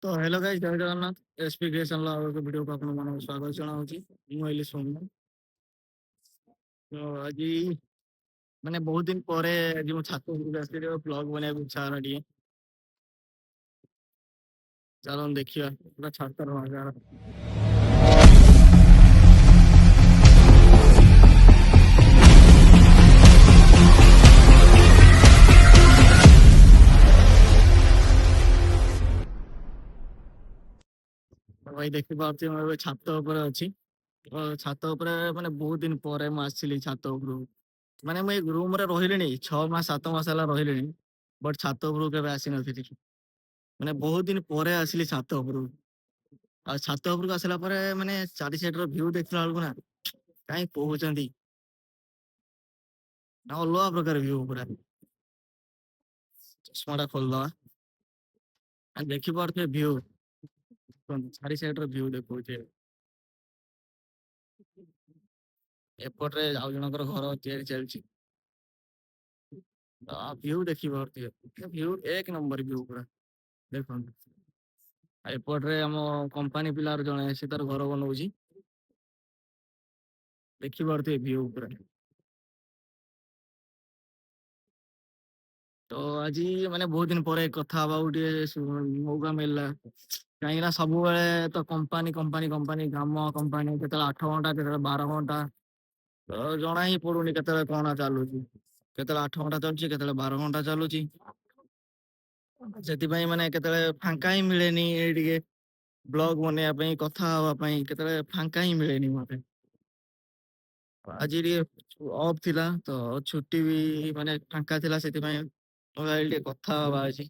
तो hello guys जय Jagannath SP creation ला एक वीडियो को आपण ମାନଙ୍କୁ ସ୍ୱାଗତ ଜଣାଉଛି ମୁଁ ଏଲି ସୋମ୍ୟ। ତ ଆଜି ମାନେ ବହୁତ ଦିନ ପରେ ଆଜି ମୁଁ ଛାତ ଉପରକୁ ଆସିଥିଲି ବ୍ଲଗ ବନେଇବାକୁ ଇଚ୍ଛା ହେଲା ଟିକେ। ଚାଲନ୍ତୁ ଦେଖିବା ପୁରା ଛାତର ନଜାରା। ତ ଭାଇ ଦେଖିପାରୁଥିବେ ମୁଁ ଏବେ ଛାତ ଉପରେ ଅଛି। ତ ଛାତ ଉପରେ ମାନେ ବହୁତ ଦିନ ପରେ ମୁଁ ଆସିଥିଲି ଛାତ ଉପରକୁ। ମାନେ ମୁଁ ଏଇ ରୁମରେ ରହିଲିଣି 6 ମାସ 7 ମାସ ହେଲା ରହିଲିଣି। ବଟ୍ ଛାତ ଉପରକୁ କେବେ ଆସିନଥିଲି। ମାନେ ବହୁତ ଦିନ ପରେ ଆସିଲି ଛାତ ଉପରକୁ। ଆଉ ଛାତ ଉପରକୁ ଆସିଲା ପରେ ମାନେ ଚାରି ସାଇଡର ଭ୍ୟୁ ଦେଖିଲା ବେଳକୁ ନା କାହିଁ କହୁଛନ୍ତି ନା ଅଲଗା ପ୍ରକାର ଭ୍ୟୁ ପୁରା। ଚଷମାଟା ଖୋଲିଦବା ଆଉ ଦେଖିପାରୁଥିବେ ଭ୍ୟୁ। ଚାରି ସାଇଡର ଭ୍ୟୁ ଦେଖଉଛି। ଏପଟରେ ଆଉ ଜଣଙ୍କର ଘର ତିଆରି ଚାଲିଛି। ଭ୍ୟୁ ଦେଖିପାରୁଥିବେ ଭ୍ୟୁ ଏକ ନମ୍ବର ଭ୍ୟୁ ପୁରା ଦେଖନ୍ତୁ। ଆଉ ଏପଟରେ ଆମ କମ୍ପାନୀ ପିଲାର ଜଣେ ସେ ତାର ଘର ବନଉଛି। ଦେଖିପାରୁଥିବେ ଭ୍ୟୁ ପୁରା। ତ ଆଜି ମାନେ ବହୁତ ଦିନ ପରେ କଥା ହବାକୁ ଟିକେ ମୌକା ମିଳିଲା। କାହିଁକି ନା ସବୁବେଳେ ତ କମ୍ପାନୀ କମ୍ପାନୀ କମ୍ପାନୀ କାମ କମ୍ପାନୀ କେତେବେଳେ 8 ଘଣ୍ଟା କେତେବେଳେ 12 ଘଣ୍ଟା। ତ ଜଣା ହିଁ ପଡୁନି କେତେବେଳେ କଣ ଚାଲୁଛି। କେତେବେଳେ 8 ଘଣ୍ଟା ଚାଲୁଛି କେତେବେଳେ 12 ଘଣ୍ଟା ଚାଲୁଛି। ସେଥିପାଇଁ ମାନେ କେତେବେଳେ ଫାଙ୍କା ହିଁ ମିଳେନି ଏଇ ଟିକେ ବ୍ଲଗ ବନେଇବା ପାଇଁ କଥା ହବା ପାଇଁ କେତେବେଳେ ଫାଙ୍କା ହିଁ ମିଳେନି ମତେ। ଆଜି ଟିକେ ଅଫ୍ ଥିଲା ତ ଛୁଟି ବି ମାନେ ଫାଙ୍କା ଥିଲା ସେଥିପାଇଁ ମୁଁ ଭାବିଲି ଟିକେ କଥା ହବା ଆଜି।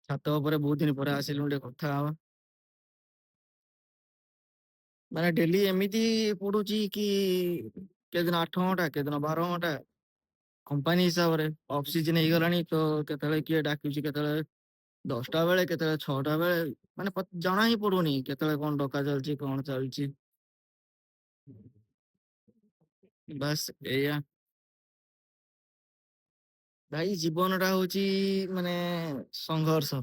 ଛାତ ଉପରେ ବହୁତ ଦିନ ପରେ ଆସିଲୁ ଟିକେ କଥା ହବା। ମାନେ ଡେଲି ଏମିତି ପଡୁଛି କି କେଦିନ 8 ଘଣ୍ଟା କେଦିନ 12 ଘଣ୍ଟା। କମ୍ପାନୀ ହିସାବରେ ଅଫ ସିଜନ ହେଇଗଲାଣି ତ କେତେବେଳେ କିଏ ଡାକୁଛି କେତେବେଳେ 10ଟା ବେଳେ କେତେବେଳେ 6ଟା ବେଳେ ମାନେ ଜଣା ହିଁ ପଡୁନି କେତେବେଳେ କଣ ଡକା ଚାଲିଛି କଣ ଚାଲିଛି। ବାସ୍ ଏଇଆ। ଭାଇ ଜୀବନ ଟା ହଉଛି ମାନେ ସଂଘର୍ଷ।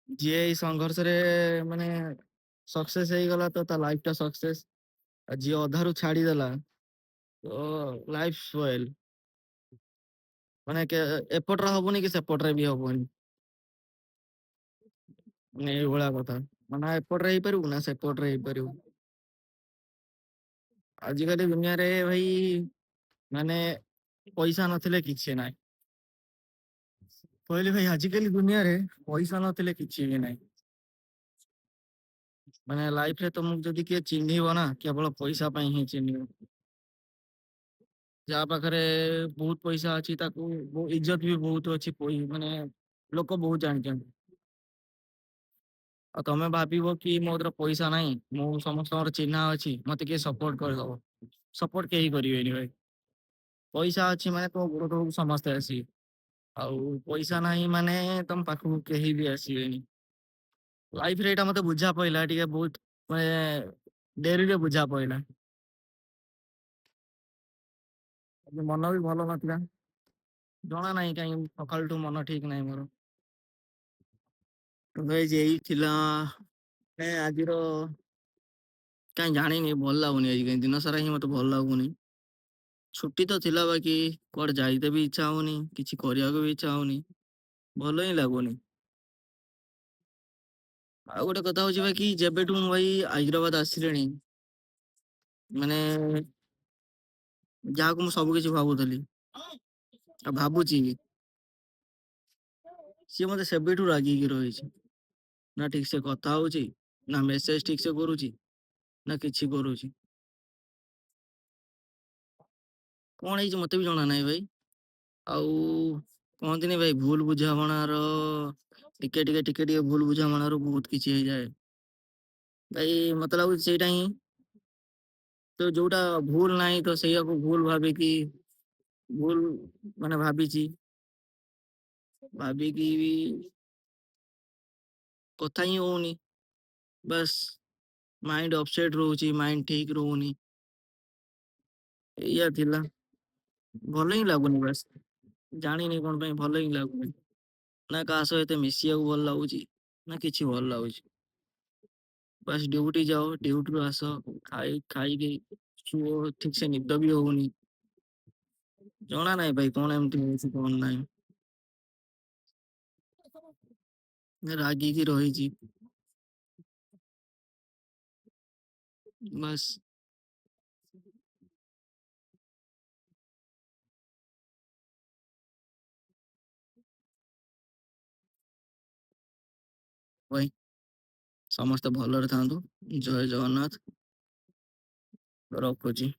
ଯିଏ ଏଇ ସଂଘର୍ଷରେ ମାନେ ସକ୍ସେସ୍ ହେଇଗଲା ତ ତା ଲାଇଫ ଟା ସକ୍ସେସ୍। ଆଉ ଯିଏ ଅଧାରୁ ଛାଡିଦେଲା ତ ଲାଇଫ ସ୍ପଏଲ। ମାନେ ଏପଟରେ ହବନି କି ସେପଟରେ ବି ହବନି। ମାନେ ଏଇଭଳିଆ କଥା ମାନେ ଏପଟରେ ହେଇପାରିବୁ ନା ସେପଟରେ ହେଇପାରିବୁ। ଆଜିକାଲି ଦୁନିଆରେ ଭାଇ ମାନେ ପଇସା ନଥିଲେ କିଛି ନାହିଁ। କହିଲି ଭାଇ ଆଜିକାଲି ଦୁନିଆରେ ପଇସା ନଥିଲେ କିଛି ବି ନାହିଁ। ମାନେ ଲାଇଫ ରେ ତମକୁ ଯଦି କିଏ ଚିହ୍ନିବ ନା କେବଳ ପଇସା ପାଇଁ ହିଁ ଚିହ୍ନିବ। ଯାହା ପାଖରେ ବହୁତ ପଇସା ଅଛି ତାକୁ ଇଜ୍ଜତ ବି ବହୁତ ଅଛି ମାନେ ଲୋକ ବହୁତ ଜାଣିଛନ୍ତି। ଆଉ ତମେ ଭାବିବ କି ମୋ କତିରେ ପଇସା ନାହିଁ ମୁଁ ସମସ୍ତଙ୍କର ଚିହ୍ନା ଅଛି ମତେ କିଏ ସପୋର୍ଟ କରିଦବ। ସପୋର୍ଟ କେହି କରିବେନି ଭାଇ। ପଇସା ଅଛି ମାନେ ତୋ ଗୋଡ଼ ତଳକୁ ସମସ୍ତେ ଆସିବେ। ଆଉ ପଇସା ନାହିଁ ମାନେ ତମ ପାଖକୁ କେହି ବି ଆସିବେନି। ଲାଇଫରେ ଏଇଟା ମତେ ବୁଝା ପଇଲା ଟିକେ ବହୁତ ମାନେ ଡେରିରେ ବୁଝା ପଇଲା। ମନ ବି ଭଲ ନଥିଲା। ଜଣା ନାହିଁ କାହିଁକି ସକାଳଠୁ ମନ ଠିକ ନାହିଁ ମୋର। ଭାଇ ଏଇ ଥିଲା ଆଜିର କାଇଁ ଜାଣିନି ଭଲ ଲାଗୁନି ଆଜି କାଇଁ ଦିନ ସାରା ହିଁ ମତେ ଭଲ ଲାଗୁନି। ଛୁଟି ତ ଥିଲା ବାକି କୁଆଡେ ଯାଇତେ ବି ଇଚ୍ଛା ହଉନି କିଛି କରିବାକୁ ବି ଇଚ୍ଛା ହଉନି। ଭଲ ହିଁ ଲାଗୁନି। ଆଉ ଗୋଟେ କଥା ହଉଛି ବାକି ଯେବେଠୁ ମୁଁ ଭାଇ ହାଇଦ୍ରାବାଦ ଆସିଲିଣି ମାନେ ଯାହାକୁ ମୁଁ ସବୁ କିଛି ଭାବୁଥିଲି ଆଉ ଭାବୁଛି ବି ସିଏ ମତେ ସେବେଠୁ ରାଗିକି ରହିଛି। ନା ଠିକ ସେ କଥା ହଉଛି ନା ମେସେଜ ଠିକ ସେ କରୁଛି ନା କିଛି କରୁଛି। କଣ ହେଇଛି ମତେ ବି ଜଣା ନାହିଁ ଭାଇ। ଆଉ କହନ୍ତିନି ଭାଇ ଭୁଲ ବୁଝାମଣାର ଟିକେ ଭୁଲ ବୁଝାମଣାରୁ ବହୁତ କିଛି ହେଇଯାଏ। ଭାଇ ମତେ ଲାଗୁଛି ସେଇଟା ହିଁ ତ ଯୋଉଟା ଭୁଲ ନାହିଁ ତ ସେଇଆକୁ ଭୁଲ ଭାବିକି ଭୁଲ ମାନେ ଭାବିଛି ଭାବିକି ବି କଥା ହିଁ ହଉନି ବାସ୍ ମାଇଣ୍ଡ ଅପସେଟ ରହୁଛି ମାଇଣ୍ଡ ଠିକ ରହୁନି। ଏଇଆ ଥିଲା ଭଲ ହିଁ ଲାଗୁନି ବାସ୍ ଜାଣିନି କଣ ପାଇଁ ଭଲ ହିଁ ଲାଗୁନି। ନା କାହା ସହ ଏତେ ମିଶିବାକୁ ଭଲ ଲାଗୁଛି, ନା କିଛି ଭଲ ଲାଗୁଛି। ବାସ୍ ଡ୍ୟୁଟି ଯାଅ, ଡ୍ୟୁଟିରୁ ଆସ, ଖାଇକି ଶୁଅ, ଠିକ ସେ ନିଦ ବି ହଉନି। ଜଣା ନାହିଁ ଭାଇ କଣ ଏମିତି ହଉଛି କଣ ନାହିଁ। ରାଗିକି ରହିଛି। ବାସ୍ ଭାଇ ସମସ୍ତେ ଭଲରେ ଥାନ୍ତୁ। ଜୟ ଜଗନ୍ନାଥ। ରଖୁଛି।